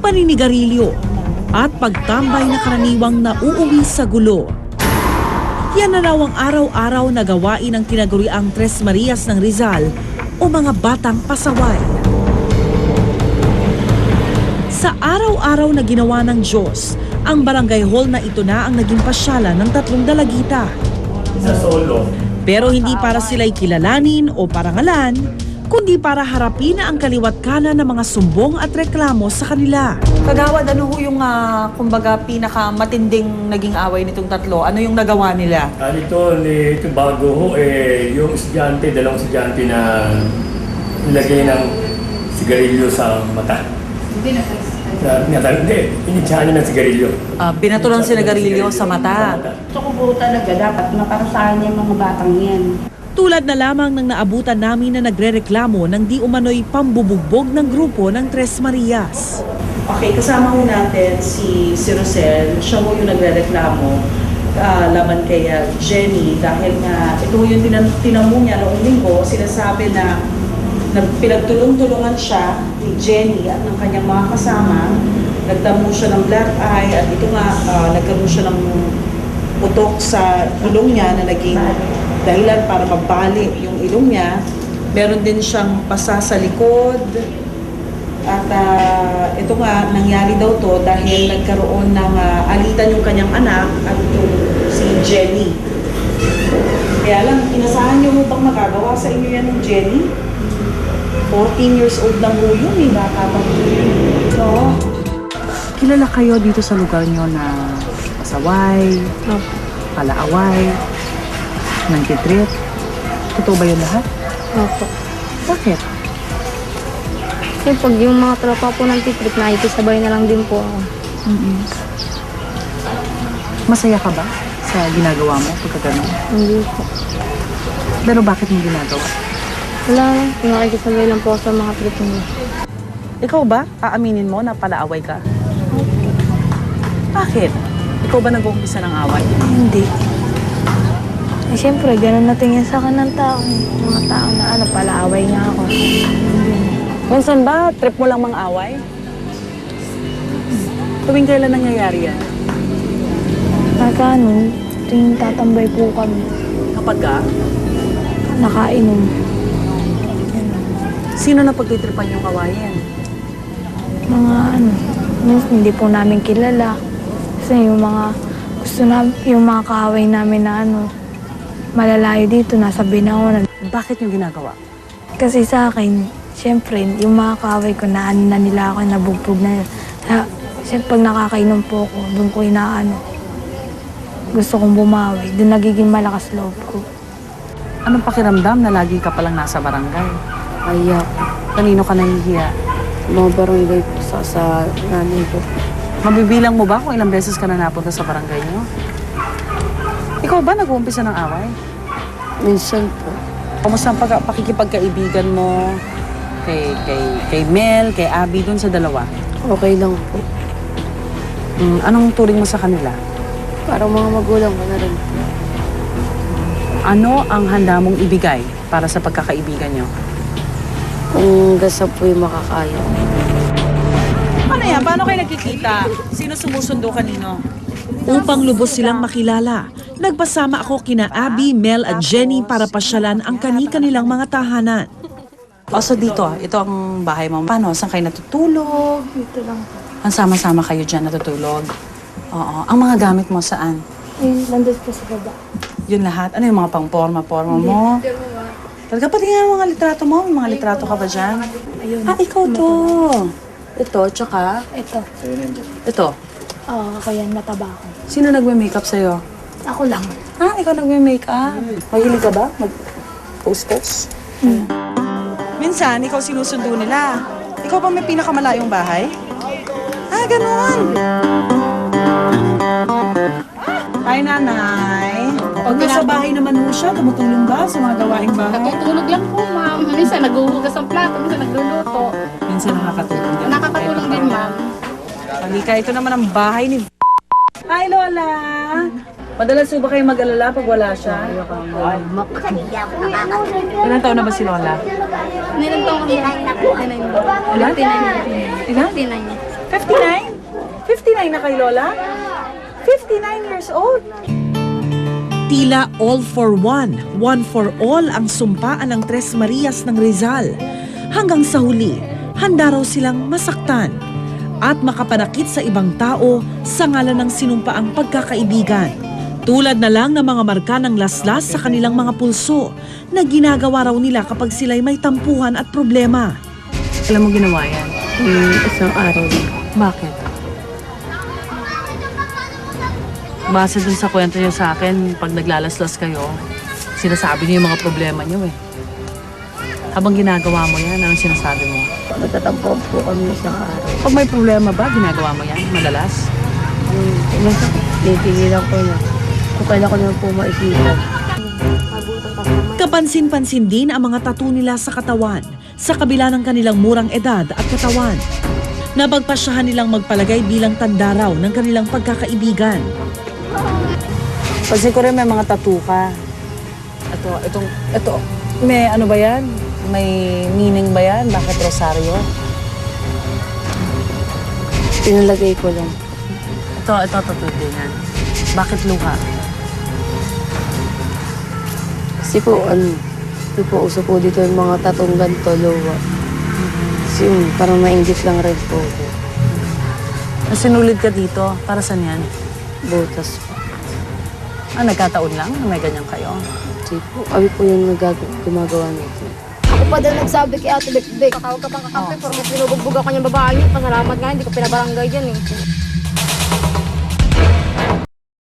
paninigarilyo, at pagtambay na karaniwang nauuwi sa gulo. Yan na raw ang araw-araw na gawain ng tinaguriang Tres Marias ng Rizal o mga batang pasaway. Sa araw-araw na ginawa ng Diyos, ang barangay hall na ito na ang naging pasyalan ng 3 dalagita. Sa solo. Pero hindi para sila'y kilalanin o parangalan, kundi para harapin na ang kaliwat kanan ng mga sumbong at reklamo sa kanila. Kagawad, ano ho yung kumbaga pinakamatinding naging away nitong 3? Ano yung nagawa nila? Ito bago ho, yung estudyante, 2 estudyante na nilagay ng sigarilyo sa mata. Hindi, initsahan niya ng sigarilyo. Binato ng sinigarilyo sa mata. Gusto ko po talaga dapat maparusahan niya mga batang yan. Tulad na lamang ng naabutan namin na nagrereklamo ng di umano'y pambubugbog ng grupo ng Tres Marias. Okay, kasama ho natin si Rosel. Siya ho yung nagrereklamo laban kay Jenny dahil nga ito yung tinamo niya noong linggo, sinasabi na pinagtulong-tulungan siya ni Jenny at ng kanyang mga kasama. Nagtamo siya ng black eye at ito nga nagkaroon siya ng putok sa ilong niya na naging dahilan para mabali yung ilong niya. Meron din siyang pasa sa likod. At ito nga, nangyari daw to dahil nagkaroon ng alitan yung kanyang anak at si Jenny. Kaya lang, inasahan niyo mo bang magagawa sa inyo yan ng Jenny? 14 years old lang mo yun, bata pa so, kilala kayo dito sa lugar nyo na pasaway, palaaway, nangkitrip? Totoo ba yun lahat? Opo. Bakit? Kasi pag yung mga tropa po ng titrip, nakikisabay na lang din po ako. Masaya ka ba sa ginagawa mo pagka gano'n? Hindi po. Pero bakit mo ginagawa? Wala lang. Nakikisabay lang po ako sa mga trip niya. Ikaw ba? Aaminin mo na palaaway ka? Bakit? Ikaw ba nag-uumpisa ng away? Hindi. Eh, siyempre, ganun na tingin sa akin ng tao. Mga tao na palaaway niya ako. Minsan ba, trip mo lang mga away? Tuwing kailan nangyayari yan? Tuwing tatambay po kami. Kapag ka? Nakainom. Sino na pagtitripan yung kawayan? Mga hindi po namin kilala. Kasi yung mga gusto na, yung mga kaaway namin na malalayo dito, nasa Binaon. Bakit yung ginagawa? Kasi sa akin, siyempre, yung mga kaaway ko, na nila ako, nabugbog na. Siyempre, pag nakakainom po ako, doon ko gusto kong bumawi. Doon nagiging malakas loob ko. Anong pakiramdam na lagi ka palang nasa barangay? Kaya, Kanino ka nahihiya? mga barangay po sa nanay ko. Mabibilang mo ba kung ilang beses ka na napunta sa barangay niyo? Ikaw ba nag-uumpisa ng away? Minsan po, Kamusta ang pakikipagkaibigan mo kay Mel, kay Abby, dun sa dalawa? okay lang po. Anong turing mo sa kanila? Parang mga magulang ko na rin. Ano ang handa mong ibigay para sa pagkakaibigan niyo? Kung gasa po yung makakaya. Ano yan? Paano kayo nagkikita? Sino sumusundo kanino? Upang lubos silang makilala, nagpasama ako kina Abby, Mel at Jenny para pasyalan ang kani-kanilang mga tahanan. So dito, ito ang bahay mo. Paano? Saan kayo natutulog? Dito lang po. Ang sama-sama kayo dyan natutulog? Oo. Ang mga gamit mo saan? Ayun, nandun po sa baba. Yun lahat? Ano yung mga pang-forma mo? Talaga pati nga mga litrato mo? May mga litrato ka ba dyan? Ayun. Ikaw to. Ito, tsaka Ito. ito. Ako yan, mataba ako. Sino nagme-makeup sa'yo? Ako lang. Ikaw nagme-makeup. Mahilig ka ba? Mag-post-post? Minsan, ikaw sinusundo nila. Ikaw ba may pinakamalayong bahay? Ganon. Hi, nanay. Pag nasa bahay naman mo siya, tumutulong ba sa mga gawaing bahay? Natutulog lang po, ma'am. Minsan naghuhugas ang plato, minsan nagluluto. Minsan nakakatulong din. Nakakatulong din, ma'am. Halika, ito naman ang bahay ni... Hi, Lola! Madalas ba kayo mag-alala pag wala siya? Ilang taon na ba si Lola? Nilang taong kami. 59. Ilan? 59? 59 na kay Lola? 59 years old? Tila all for one for all ang sumpaan ng Tres Marias ng Rizal. Hanggang sa huli, handa raw silang masaktan at makapanakit sa ibang tao sa ngalan ng sinumpaang pagkakaibigan. Tulad na lang ng mga marka ng laslas sa kanilang mga pulso na ginagawa raw nila kapag sila'y may tampuhan at problema. Alam mo ginawa yan? Isang araw din. Bakit? Base dun sa kwento niyo sa akin, pag naglalaslas kayo, sinasabi niyo yung mga problema niyo eh. Habang ginagawa mo yan, anong sinasabi mo? Nagtatampo po kami isang araw. Pag may problema ba, ginagawa mo yan madalas? Tinigilan ko na. Kung kailan ko naman po maisipan. Kapansin-pansin din ang mga tattoo nila sa katawan sa kabila ng kanilang murang edad at katawan. Napagpasyahan nilang magpalagay bilang tanda raw ng kanilang pagkakaibigan. Pansin ko rin may mga tattoo ka. Ito, may ano ba yan? May meaning ba yan? Bakit rosaryo? Pinalagay ko lang. Ito tattoo din yan. Bakit luha? Kasi po, hindi po uso po dito yung mga tatong ganito, lowa. Kasi parang maingit lang rin po. Sinulid ka dito, para saan yan? Butas po. Nagkataon lang na may ganyan kayo? Kasi po, kami po yung gumagawa nito. Ako pa din nagsabi kay Ate Bekbek. Kakawag ka pang kakampi, pero mas binubugbog ako niyang babae niya. Pasalamat nga, hindi ko pinabarangay dyan eh.